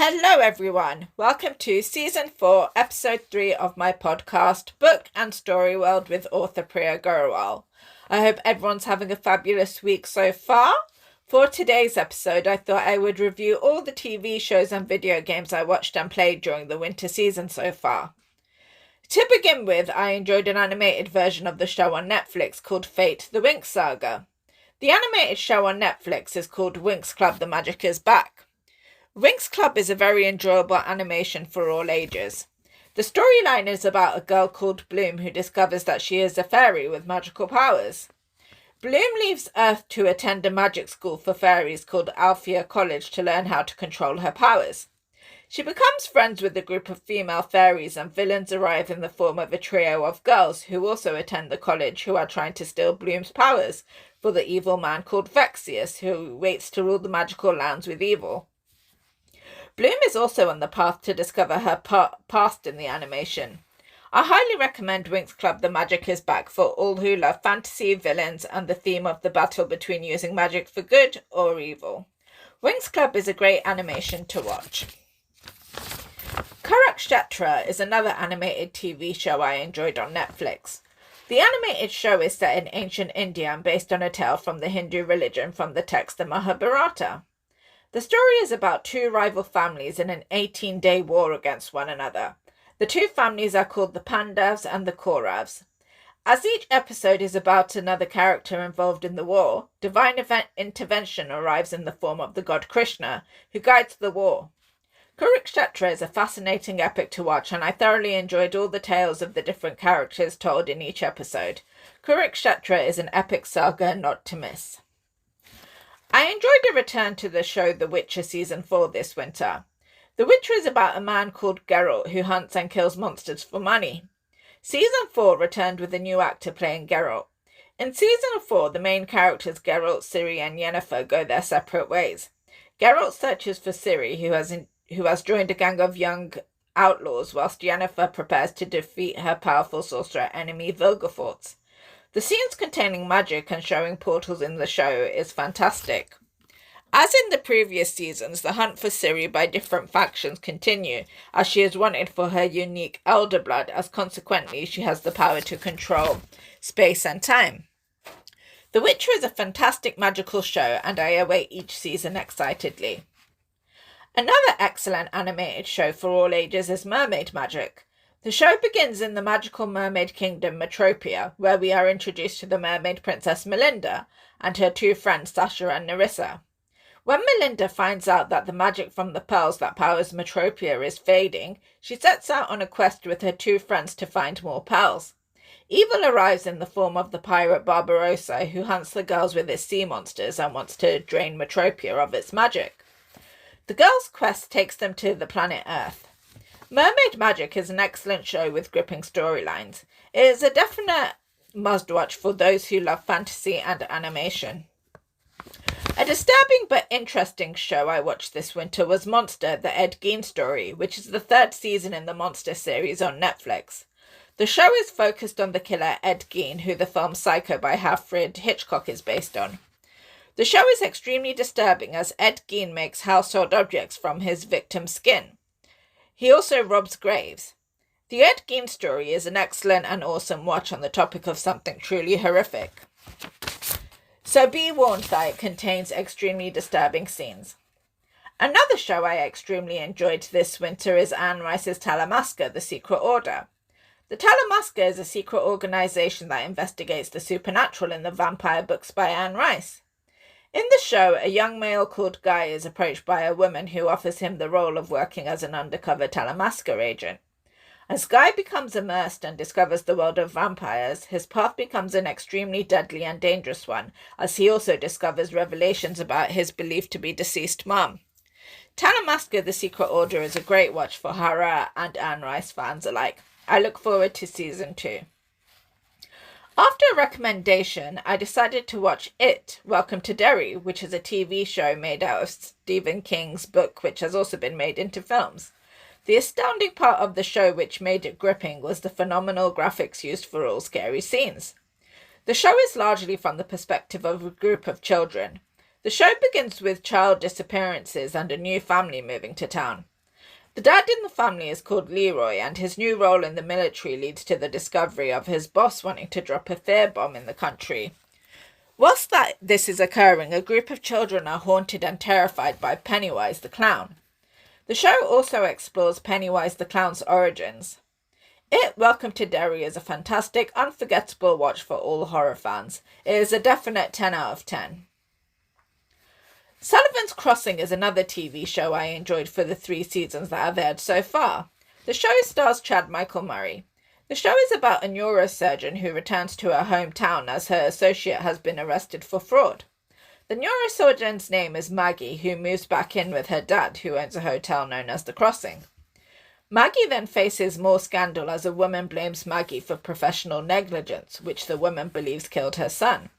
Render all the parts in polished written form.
Hello everyone, welcome to Season 4, Episode 3 of my podcast, Book and Story World with author Priya Gurwal. I hope everyone's having a fabulous week so far. For today's episode, I thought I would review all the TV shows and video games I watched and played during the winter season so far. To begin with, I enjoyed an animated version of the show on Netflix called Fate: The Winx Saga. The animated show on Netflix is called Winx Club: The Magic is Back. Winx Club is a very enjoyable animation for all ages. The storyline is about a girl called Bloom who discovers that she is a fairy with magical powers. Bloom leaves Earth to attend a magic school for fairies called Althea College to learn how to control her powers. She becomes friends with a group of female fairies, and villains arrive in the form of a trio of girls who also attend the college who are trying to steal Bloom's powers for the evil man called Vexius, who waits to rule the magical lands with evil. Bloom is also on the path to discover her past in the animation. I highly recommend Winx Club: The Magic is Back for all who love fantasy, villains, and the theme of the battle between using magic for good or evil. Winx Club is a great animation to watch. Kurukshetra is another animated TV show I enjoyed on Netflix. The animated show is set in ancient India and based on a tale from the Hindu religion from the text the Mahabharata. The story is about two rival families in an 18-day war against one another. The two families are called the Pandavas and the Kauravas. As each episode is about another character involved in the war, divine intervention arrives in the form of the god Krishna, who guides the war. Kurukshetra is a fascinating epic to watch, and I thoroughly enjoyed all the tales of the different characters told in each episode. Kurukshetra is an epic saga not to miss. I enjoyed a return to the show The Witcher Season 4 this winter. The Witcher is about a man called Geralt who hunts and kills monsters for money. Season 4 returned with a new actor playing Geralt. In Season 4, the main characters Geralt, Ciri and Yennefer go their separate ways. Geralt searches for Ciri, who has joined a gang of young outlaws, whilst Yennefer prepares to defeat her powerful sorcerer enemy Vilgefortz. The scenes containing magic and showing portals in the show is fantastic. As in the previous seasons, the hunt for Ciri by different factions continue, as she is wanted for her unique elder blood, as consequently she has the power to control space and time. The Witcher is a fantastic magical show, and I await each season excitedly. Another excellent animated show for all ages is Mermaid Magic. The show begins in the magical mermaid kingdom Metropia, where we are introduced to the mermaid princess Melinda and her two friends Sasha and Nerissa. When Melinda finds out that the magic from the pearls that powers Metropia is fading, she sets out on a quest with her two friends to find more pearls. Evil arrives in the form of the pirate Barbarossa, who hunts the girls with his sea monsters and wants to drain Metropia of its magic. The girls' quest takes them to the planet Earth. Mermaid Magic is an excellent show with gripping storylines. It is a definite must-watch for those who love fantasy and animation. A disturbing but interesting show I watched this winter was Monster, the Ed Gein story, which is the third season in the Monster series on Netflix. The show is focused on the killer Ed Gein, who the film Psycho by Alfred Hitchcock is based on. The show is extremely disturbing as Ed Gein makes household objects from his victim's skin. He also robs graves. The Ed Gein story is an excellent and awesome watch on the topic of something truly horrific. So be warned that it contains extremely disturbing scenes. Another show I extremely enjoyed this winter is Anne Rice's Talamasca, The Secret Order. The Talamasca is a secret organization that investigates the supernatural in the vampire books by Anne Rice. In the show, a young male called Guy is approached by a woman who offers him the role of working as an undercover Talamasca agent. As Guy becomes immersed and discovers the world of vampires, his path becomes an extremely deadly and dangerous one, as he also discovers revelations about his believed to be deceased mum. Talamasca: The Secret Order is a great watch for horror and Anne Rice fans alike. I look forward to Season 2. After a recommendation, I decided to watch It, Welcome to Derry, which is a TV show made out of Stephen King's book, which has also been made into films. The astounding part of the show which made it gripping was the phenomenal graphics used for all scary scenes. The show is largely from the perspective of a group of children. The show begins with child disappearances and a new family moving to town. The dad in the family is called Leroy, and his new role in the military leads to the discovery of his boss wanting to drop a fear bomb in the country. Whilst this is occurring, a group of children are haunted and terrified by Pennywise the clown. The show also explores Pennywise the clown's origins. Welcome to Derry is a fantastic, unforgettable watch for all horror fans. It is a definite 10 out of 10. Sullivan's Crossing is another TV show I enjoyed for the 3 seasons that have aired so far. The show stars Chad Michael Murray. The show is about a neurosurgeon who returns to her hometown as her associate has been arrested for fraud. The neurosurgeon's name is Maggie, who moves back in with her dad, who owns a hotel known as The Crossing. Maggie then faces more scandal as a woman blames Maggie for professional negligence, which the woman believes killed her son.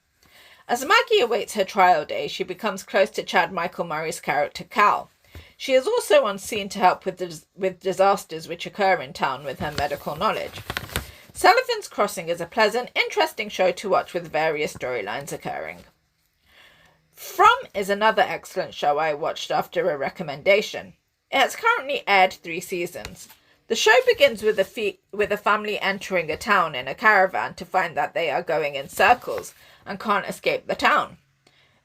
As Maggie awaits her trial day, she becomes close to Chad Michael Murray's character Cal. She is also on scene to help with disasters which occur in town with her medical knowledge. Sullivan's Crossing is a pleasant, interesting show to watch with various storylines occurring. From is another excellent show I watched after a recommendation. It has currently aired 3 seasons. The show begins with a family entering a town in a caravan to find that they are going in circles and can't escape the town.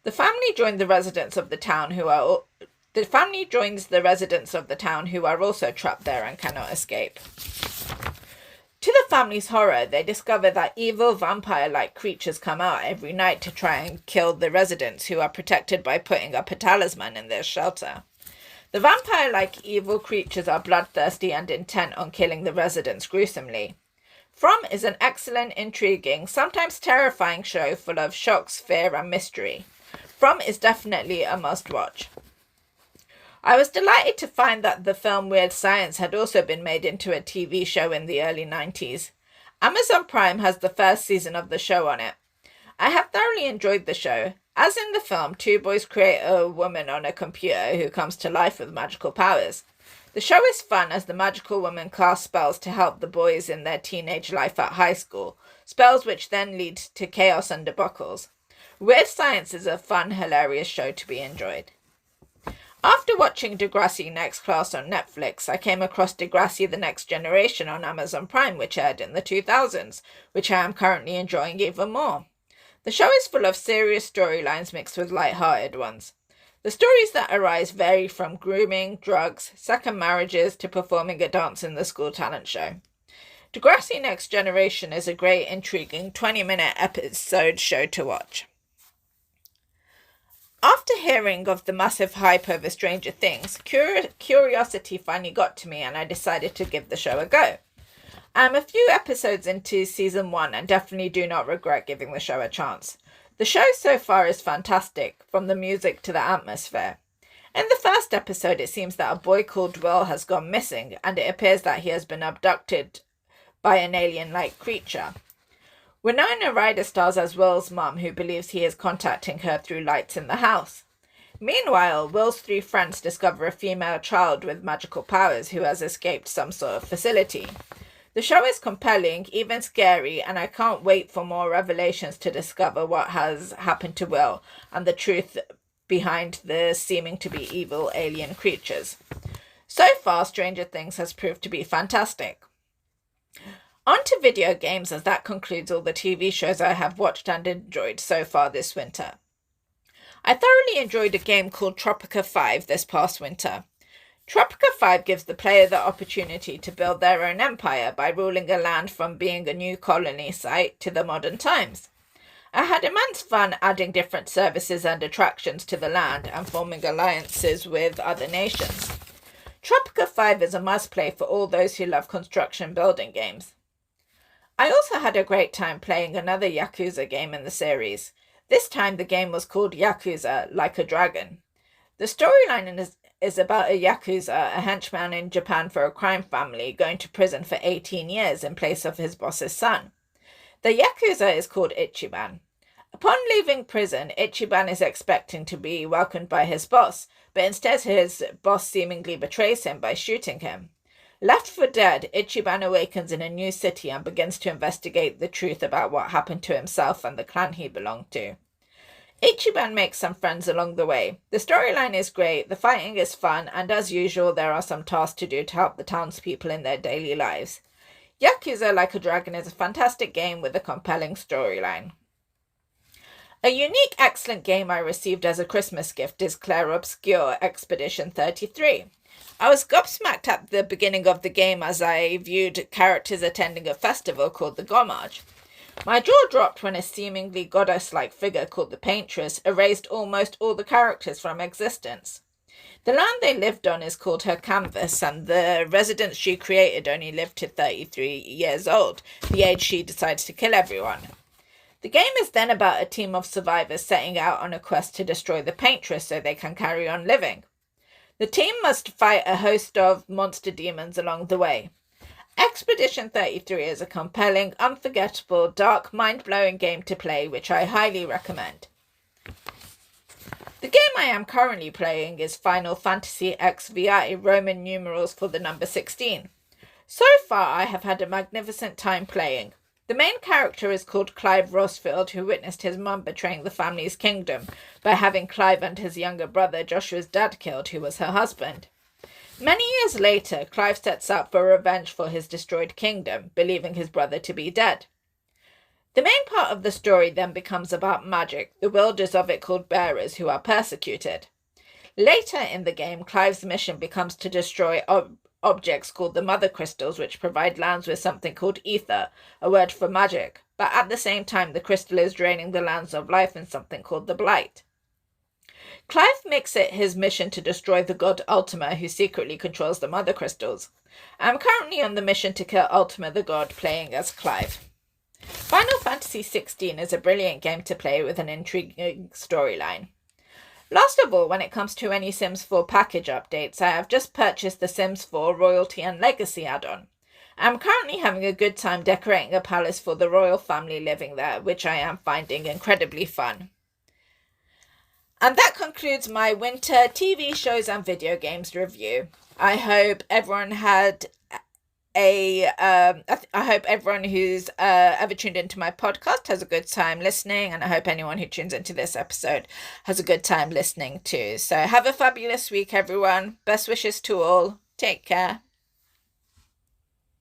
The family joins the residents of the town who are also trapped there and cannot escape. To the family's horror, they discover that evil vampire-like creatures come out every night to try and kill the residents, who are protected by putting up a talisman in their shelter. The vampire-like evil creatures are bloodthirsty and intent on killing the residents gruesomely. From is an excellent, intriguing, sometimes terrifying show full of shocks, fear and mystery. From is definitely a must-watch. I was delighted to find that the film Weird Science had also been made into a TV show in the early 90s. Amazon Prime has the first season of the show on it. I have thoroughly enjoyed the show. As in the film, 2 boys create a woman on a computer who comes to life with magical powers. The show is fun as the magical woman casts spells to help the boys in their teenage life at high school, spells which then lead to chaos and debacles. Weird Science is a fun, hilarious show to be enjoyed. After watching Degrassi Next Class on Netflix, I came across Degrassi The Next Generation on Amazon Prime, which aired in the 2000s, which I am currently enjoying even more. The show is full of serious storylines mixed with light-hearted ones. The stories that arise vary from grooming, drugs, second marriages to performing a dance in the school talent show. Degrassi Next Generation is a great, intriguing 20-minute episode show to watch. After hearing of the massive hype over Stranger Things, curiosity finally got to me and I decided to give the show a go. I am a few episodes into season 1 and definitely do not regret giving the show a chance. The show so far is fantastic, from the music to the atmosphere. In the first episode, it seems that a boy called Will has gone missing, and it appears that he has been abducted by an alien-like creature. Winona Ryder stars as Will's mum, who believes he is contacting her through lights in the house. Meanwhile, Will's 3 friends discover a female child with magical powers who has escaped some sort of facility. The show is compelling, even scary, and I can't wait for more revelations to discover what has happened to Will and the truth behind the seeming to be evil alien creatures. So far, Stranger Things has proved to be fantastic. On to video games, as that concludes all the TV shows I have watched and enjoyed so far this winter. I thoroughly enjoyed a game called Tropica 5 this past winter. Tropica 5 gives the player the opportunity to build their own empire by ruling a land from being a new colony site to the modern times. I had immense fun adding different services and attractions to the land and forming alliances with other nations. Tropica 5 is a must-play for all those who love construction building games. I also had a great time playing another Yakuza game in the series. This time the game was called Yakuza Like a Dragon. The storyline is about a Yakuza, a henchman in Japan for a crime family, going to prison for 18 years in place of his boss's son. The Yakuza is called Ichiban. Upon leaving prison, Ichiban is expecting to be welcomed by his boss, but instead his boss seemingly betrays him by shooting him. Left for dead, Ichiban awakens in a new city and begins to investigate the truth about what happened to himself and the clan he belonged to. Ichiban makes some friends along the way. The storyline is great, the fighting is fun, and as usual, there are some tasks to do to help the townspeople in their daily lives. Yakuza Like a Dragon is a fantastic game with a compelling storyline. A unique, excellent game I received as a Christmas gift is Clair Obscur Expedition 33. I was gobsmacked at the beginning of the game as I viewed characters attending a festival called the Gommage. My jaw dropped when a seemingly goddess-like figure called the Paintress erased almost all the characters from existence. The land they lived on is called her canvas, and the residents she created only lived to 33 years old, the age she decides to kill everyone. The game is then about a team of survivors setting out on a quest to destroy the Paintress so they can carry on living. The team must fight a host of monster demons along the way. Expedition 33 is a compelling, unforgettable, dark, mind-blowing game to play, which I highly recommend. The game I am currently playing is Final Fantasy XVI, Roman numerals for the number 16. So far, I have had a magnificent time playing. The main character is called Clive Rosfield, who witnessed his mum betraying the family's kingdom by having Clive and his younger brother Joshua's dad killed, who was her husband. Many years later, Clive sets out for revenge for his destroyed kingdom, believing his brother to be dead. The main part of the story then becomes about magic, the wielders of it called bearers, who are persecuted. Later in the game, Clive's mission becomes to destroy objects called the Mother Crystals, which provide lands with something called ether, a word for magic, but at the same time the crystal is draining the lands of life in something called the Blight. Clive makes it his mission to destroy the god Ultima, who secretly controls the Mother Crystals. I'm currently on the mission to kill Ultima the god, playing as Clive. Final Fantasy XVI is a brilliant game to play with an intriguing storyline. Last of all, when it comes to any Sims 4 package updates, I have just purchased the Sims 4 Royalty and Legacy add-on. I'm currently having a good time decorating a palace for the royal family living there, which I am finding incredibly fun. And that concludes my winter TV shows and video games review. I hope everyone had I hope everyone who's ever tuned into my podcast has a good time listening, and I hope anyone who tunes into this episode has a good time listening too. So have a fabulous week, everyone. Best wishes to all. Take care.